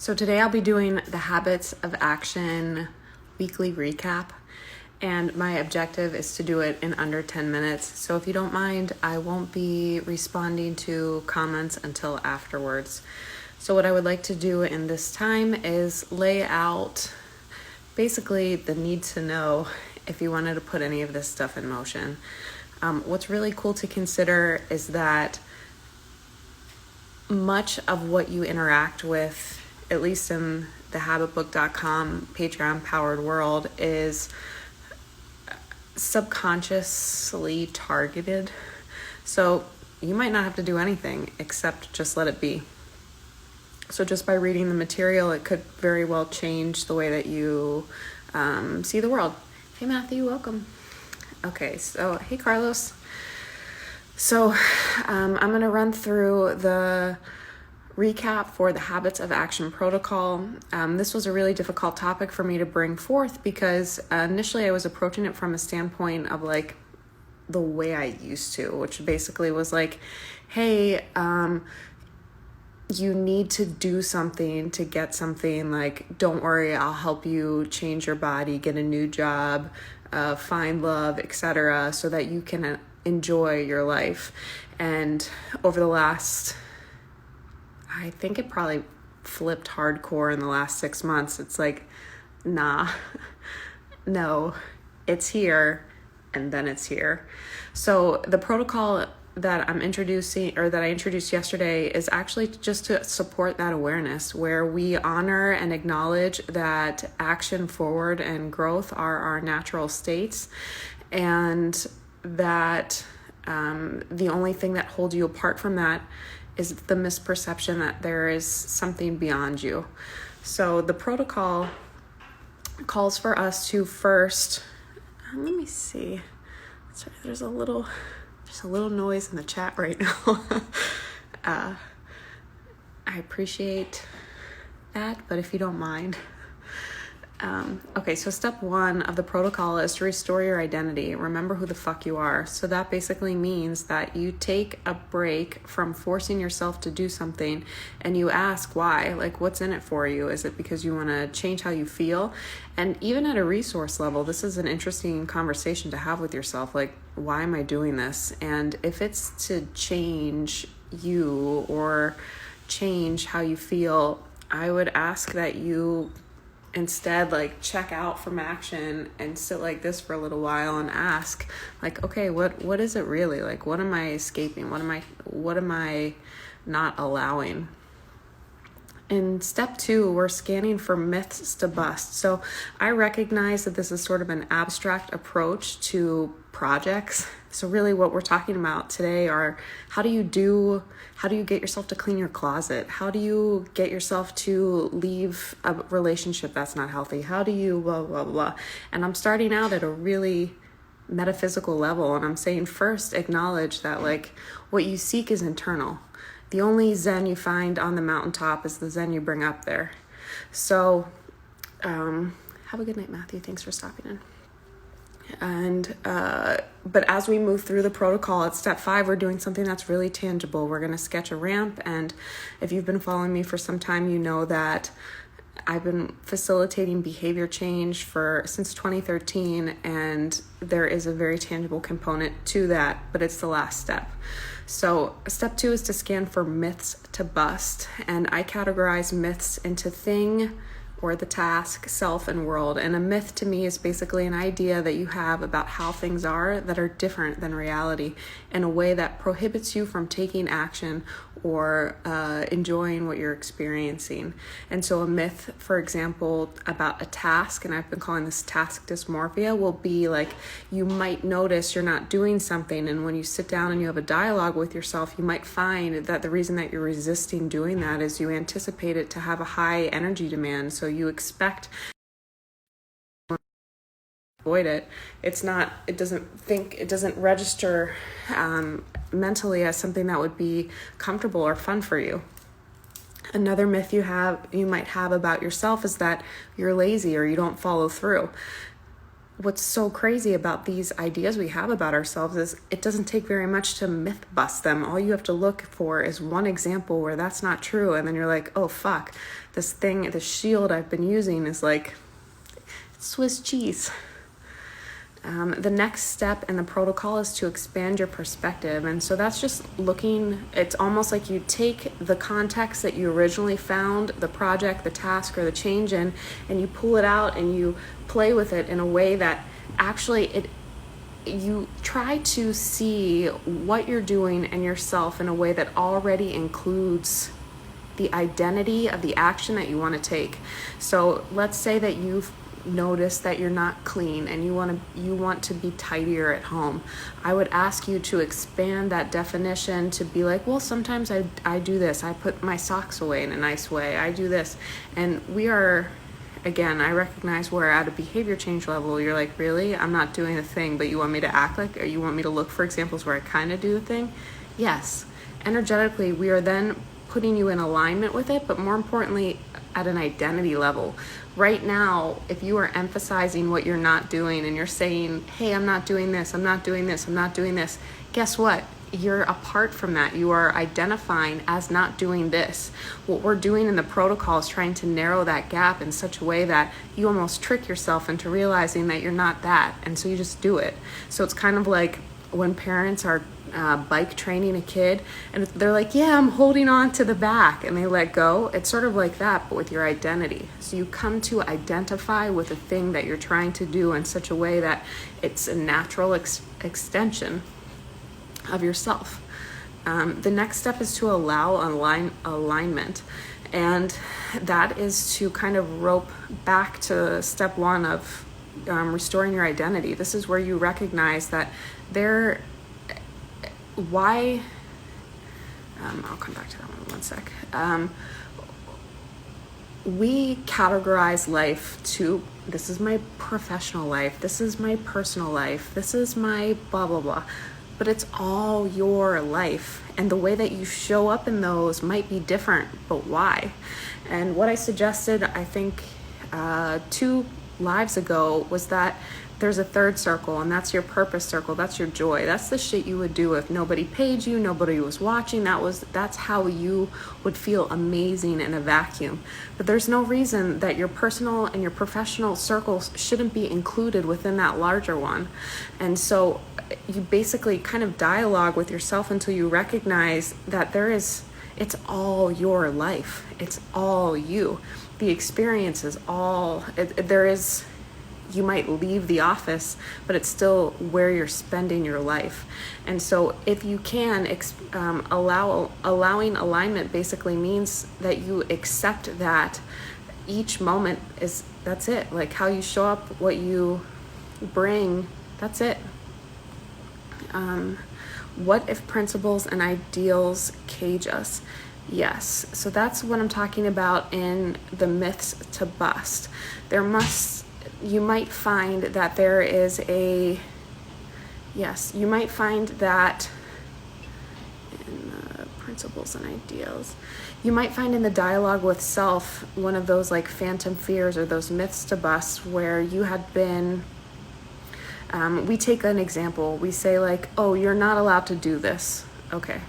So today I'll be doing the Habits of Action weekly recap, and my objective is to do it in under 10 minutes. So if you don't mind, I won't be responding to comments until afterwards. So what I would like to do in this time is lay out basically the need to know if you wanted to put any of this stuff in motion. What's really cool to consider is that much of what you interact with, at least in the habitbook.com Patreon powered world, is subconsciously targeted. So you might not have to do anything except just let it be. So just by reading the material, it could very well change the way that you see the world. Hey Matthew, welcome. Okay, so hey Carlos. So I'm going to run through the recap for the Habits of Action protocol. This was a really difficult topic for me to bring forth because initially I was approaching it from a standpoint of like the way I used to, which basically was like, hey, you need to do something to get something. Like, don't worry, I'll help you change your body, get a new job, find love, etc., so that you can enjoy your life. And over the last, I think it probably flipped hardcore in the last 6 months. It's like, nah, no, it's here, and then it's here. So the protocol that I'm introducing, or that I introduced yesterday, is actually just to support that awareness, where we honor and acknowledge that action forward and growth are our natural states, and that the only thing that holds you apart from that is the misperception that there is something beyond you. So the protocol calls for us to first, let me see. Sorry, there's a little noise in the chat right now. I appreciate that, but if you don't mind. Okay, so step 1 of the protocol is to restore your identity. Remember who the fuck you are. So that basically means that you take a break from forcing yourself to do something and you ask why. Like, what's in it for you? Is it because you want to change how you feel? And even at a resource level, this is an interesting conversation to have with yourself. Like, why am I doing this? And if it's to change you or change how you feel, I would ask that you instead like check out from action and sit like this for a little while and ask, like, okay, what is it really? Like, what am I escaping? What am I not allowing? In step 2, we're scanning for myths to bust. So I recognize that this is sort of an abstract approach to projects. So really what we're talking about today are how do you get yourself to clean your closet? How do you get yourself to leave a relationship that's not healthy? How do you blah, blah, blah. And I'm starting out at a really metaphysical level. And I'm saying first, acknowledge that like what you seek is internal. The only Zen you find on the mountaintop is the Zen you bring up there. So have a good night, Matthew. Thanks for stopping in. And but as we move through the protocol at step 5, we're doing something that's really tangible. We're going to sketch a ramp. And if you've been following me for some time, you know that I've been facilitating behavior change since 2013, and there is a very tangible component to that, but it's the last step. So step 2 is to scan for myths to bust, and I categorize myths into thing, or the task, self, and world. And a myth to me is basically an idea that you have about how things are that are different than reality in a way that prohibits you from taking action or enjoying what you're experiencing. And so a myth, for example, about a task, and I've been calling this task dysmorphia, will be like you might notice you're not doing something, and when you sit down and you have a dialogue with yourself, you might find that the reason that you're resisting doing that is you anticipate it to have a high energy demand. So you expect avoid it. It doesn't register mentally as something that would be comfortable or fun for you. Another myth you might have about yourself is that you're lazy or you don't follow through. what's so crazy about these ideas we have about ourselves is it doesn't take very much to myth bust them. All you have to look for is one example where that's not true, and then you're like, oh fuck, this shield I've been using is like Swiss cheese. The next step in the protocol is to expand your perspective. And so that's just looking, it's almost like you take the context that you originally found the project, the task, or the change in, and you pull it out and you play with it in a way that actually you try to see what you're doing and yourself in a way that already includes the identity of the action that you want to take. So let's say that you've notice that you're not clean and you want to be tidier at home. I would ask you to expand that definition to be like, well, sometimes I do this. I put my socks away in a nice way. I do this. And we are, again, I recognize we're at a behavior change level. You're like, really? I'm not doing the thing, but you want me to act like, or you want me to look for examples where I kind of do the thing? Yes. Energetically, we are then putting you in alignment with it, but more importantly, at an identity level. Right now, if you are emphasizing what you're not doing and you're saying, hey, I'm not doing this, I'm not doing this, I'm not doing this, guess what? You're apart from that. You are identifying as not doing this. What we're doing in the protocol is trying to narrow that gap in such a way that you almost trick yourself into realizing that you're not that. And so you just do it. So it's kind of like when parents are bike training a kid and they're like, yeah, I'm holding on to the back, and they let go. It's sort of like that, but with your identity. So you come to identify with the thing that you're trying to do in such a way that it's a natural extension of yourself. The next step is to allow alignment. And that is to kind of rope back to step one of restoring your identity. This is where you recognize that I'll come back to that one sec. We categorize life to, this is my professional life, this is my personal life, this is my blah, blah, blah. But it's all your life. And the way that you show up in those might be different, but why? And what I suggested, I think, 2 lives ago was that there's a third circle, and that's your purpose circle. That's your joy. That's the shit you would do if nobody paid you, nobody was watching. That's how you would feel amazing in a vacuum. But there's no reason that your personal and your professional circles shouldn't be included within that larger one. And so you basically kind of dialogue with yourself until you recognize that it's all your life. It's all you. The experience is all, you might leave the office, but it's still where you're spending your life. And so if you can, allowing alignment basically means that you accept that each moment that's it. Like how you show up, what you bring, that's it. What if principles and ideals cage us? Yes. So that's what I'm talking about in the myths to bust. You might find that there is you might find that in principles and ideals, you might find in the dialogue with self one of those like phantom fears or those myths to bust where you had been, we take an example, we say like, oh, you're not allowed to do this. Okay.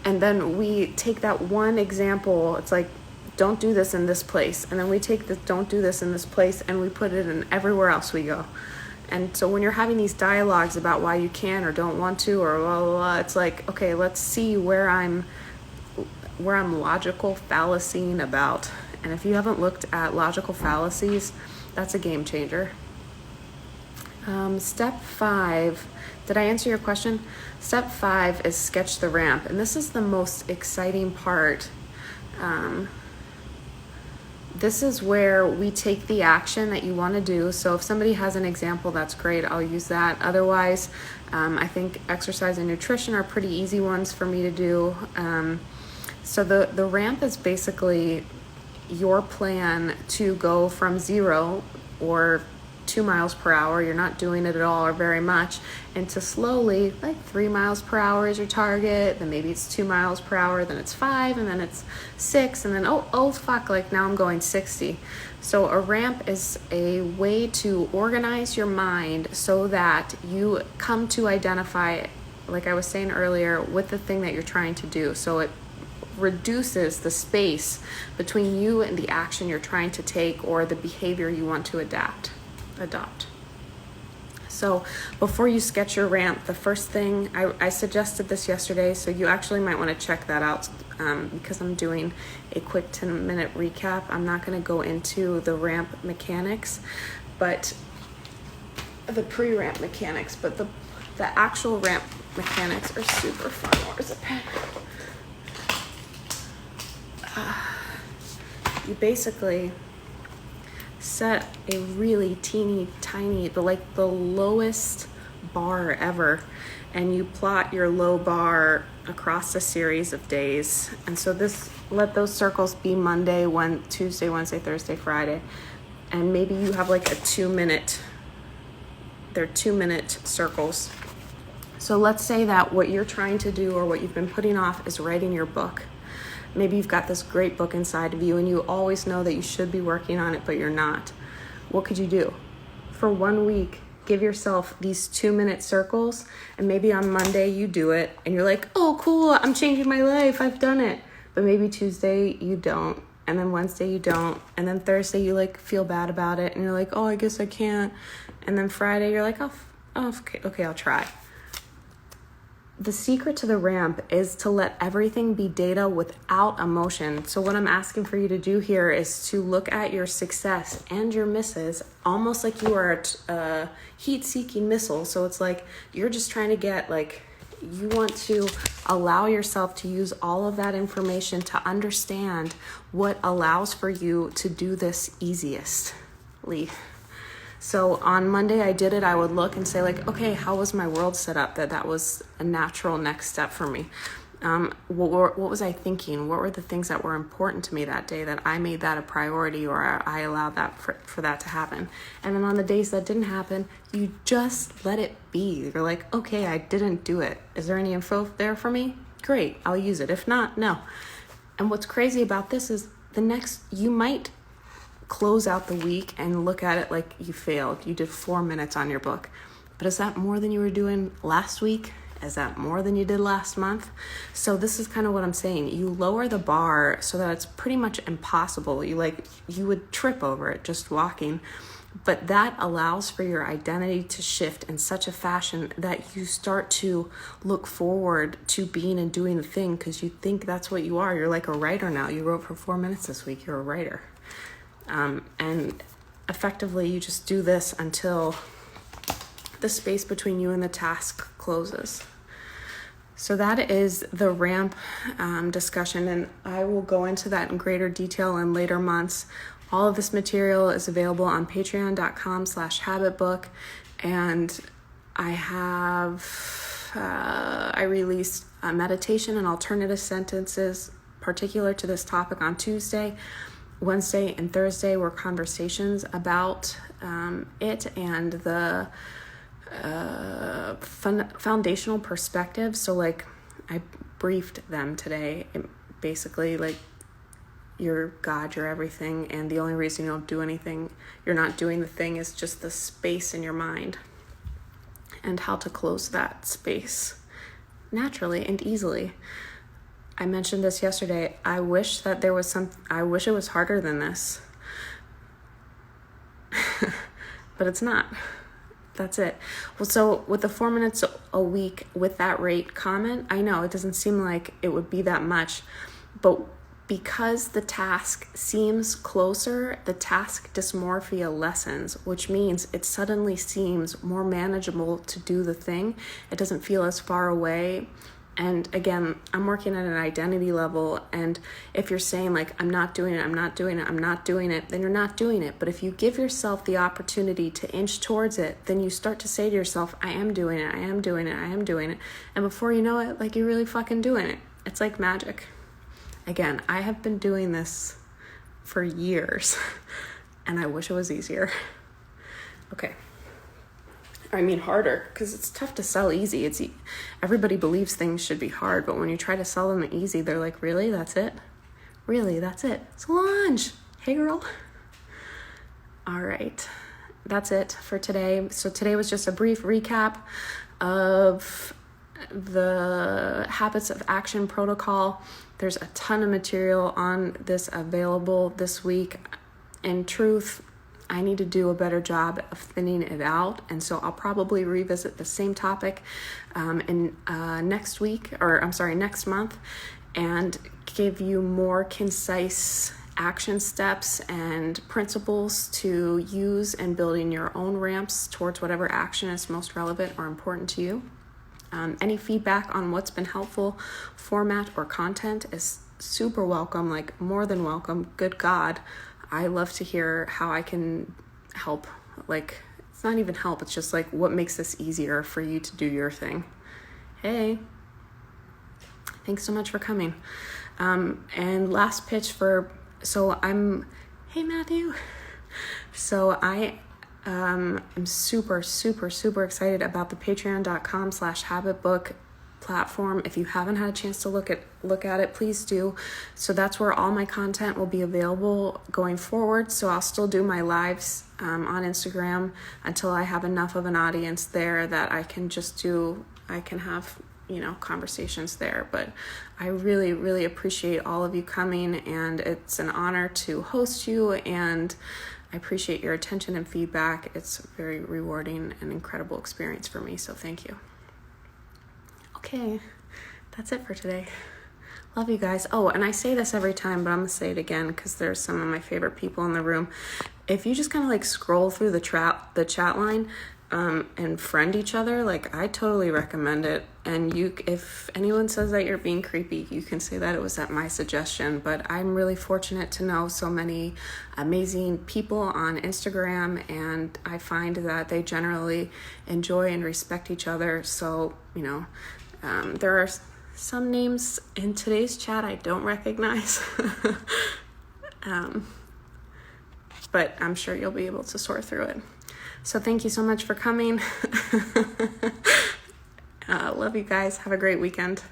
And then we take that one example, it's like, don't do this in this place. And then we take the don't do this in this place and we put it in everywhere else we go. And so when you're having these dialogues about why you can or don't want to or blah, blah, blah, it's like, okay, let's see where I'm logical fallacying about. And if you haven't looked at logical fallacies, that's a game changer. Step 5, did I answer your question? Step 5 is sketch the ramp. And this is the most exciting part. This is where we take the action that you want to do. So if somebody has an example, that's great. I'll use that. Otherwise, I think exercise and nutrition are pretty easy ones for me to do. So the ramp is basically your plan to go from 0 or 2 miles per hour, you're not doing it at all or very much, and to slowly, like 3 miles per hour is your target, then maybe it's 2 miles per hour, then it's 5, and then it's 6, and then oh fuck, like now I'm going 60. So a ramp is a way to organize your mind so that you come to identify, like I was saying earlier, with the thing that you're trying to do. So it reduces the space between you and the action you're trying to take or the behavior you want to adopt. So before you sketch your ramp, the first thing, I suggested this yesterday, so you actually might want to check that out because I'm doing a quick 10-minute recap. I'm not going to go into the ramp mechanics, but the pre-ramp mechanics, but the actual ramp mechanics are super fun. Where's the pen? You basically set a really teeny tiny, the lowest bar ever, and you plot your low bar across a series of days. And so let those circles be Monday, Tuesday, Wednesday, Thursday, Friday, and maybe you have like a 2-minute, they're 2-minute circles. So let's say that what you're trying to do or what you've been putting off is writing your book. Maybe you've got this great book inside of you and you always know that you should be working on it, but you're not. What could you do? For 1 week, give yourself these 2-minute circles, and maybe on Monday you do it and you're like, oh cool, I'm changing my life, I've done it. But maybe Tuesday you don't, and then Wednesday you don't, and then Thursday you like feel bad about it and you're like, oh, I guess I can't. And then Friday you're like, okay, I'll try. The secret to the ramp is to let everything be data without emotion. So what I'm asking for you to do here is to look at your success and your misses almost like you are a heat-seeking missile. So it's like you're just trying to get, like, you want to allow yourself to use all of that information to understand what allows for you to do this easiestly. So on Monday I did it, I would look and say like, okay, how was my world set up? That was a natural next step for me. What was I thinking? What were the things that were important to me that day that I made that a priority, or I allowed that for that to happen? And then on the days that didn't happen, you just let it be. You're like, okay, I didn't do it. Is there any info there for me? Great, I'll use it. If not, no. And what's crazy about this is you might close out the week and look at it like you failed. You did 4 minutes on your book. But is that more than you were doing last week? Is that more than you did last month? So this is kind of what I'm saying. You lower the bar so that it's pretty much impossible. You would trip over it just walking. But that allows for your identity to shift in such a fashion that you start to look forward to being and doing the thing because you think that's what you are. You're like a writer now. You wrote for 4 minutes this week. You're a writer. And effectively you just do this until the space between you and the task closes. So that is the ramp discussion, and I will go into that in greater detail in later months. All of this material is available on patreon.com/habitbook, and I released a meditation and alternative sentences particular to this topic on Tuesday. Wednesday and Thursday were conversations about it and the foundational perspective. So like I briefed them today, basically like you're God, you're everything, and the only reason you don't do anything, you're not doing the thing, is just the space in your mind, and how to close that space naturally and easily. I mentioned this yesterday. I wish it was harder than this. But it's not. That's it. Well, so with the 4 minutes a week with that rate comment, I know it doesn't seem like it would be that much, but because the task seems closer, the task dysmorphia lessens, which means it suddenly seems more manageable to do the thing. It doesn't feel as far away. And again, I'm working at an identity level, and if you're saying like, I'm not doing it, then you're not doing it. But if you give yourself the opportunity to inch towards it, then you start to say to yourself, I am doing it. And before you know it, like, you're really fucking doing it. It's like magic. Again, I have been doing this for years, and I wish it was easier. Okay. I mean harder, because it's tough to sell easy. Everybody believes things should be hard, but when you try to sell them easy, they're like, really? That's it? Really? That's it? Solange! Hey, girl. All right. That's it for today. So today was just a brief recap of the Habits of Action protocol. There's a ton of material on this available this week. In truth, I need to do a better job of thinning it out, and so I'll probably revisit the same topic next month, and give you more concise action steps and principles to use in building your own ramps towards whatever action is most relevant or important to you. Any feedback on what's been helpful, format or content is super welcome, like more than welcome. Good God, I love to hear how I can help. Like, it's not even help, it's just like what makes this easier for you to do your thing. Hey, thanks so much for coming. And last pitch hey Matthew. So I I'm super excited about the patreon.com/habitbook platform. If you haven't had a chance to look at it, please do. So that's where all my content will be available going forward. So I'll still do my lives on Instagram until I have enough of an audience there that I can have conversations there. But I really appreciate all of you coming, and it's an honor to host you, and I appreciate your attention and feedback. It's a very rewarding and incredible experience for me, so thank you. Okay, that's it for today. Love you guys. Oh, and I say this every time, but I'm gonna say it again because there's some of my favorite people in the room. If you just kind of like scroll through the chat line and friend each other, like, I totally recommend it. And if anyone says that you're being creepy, you can say that it was at my suggestion. But I'm really fortunate to know so many amazing people on Instagram, and I find that they generally enjoy and respect each other. So, there are some names in today's chat I don't recognize, but I'm sure you'll be able to sort through it. So thank you so much for coming. Love you guys. Have a great weekend.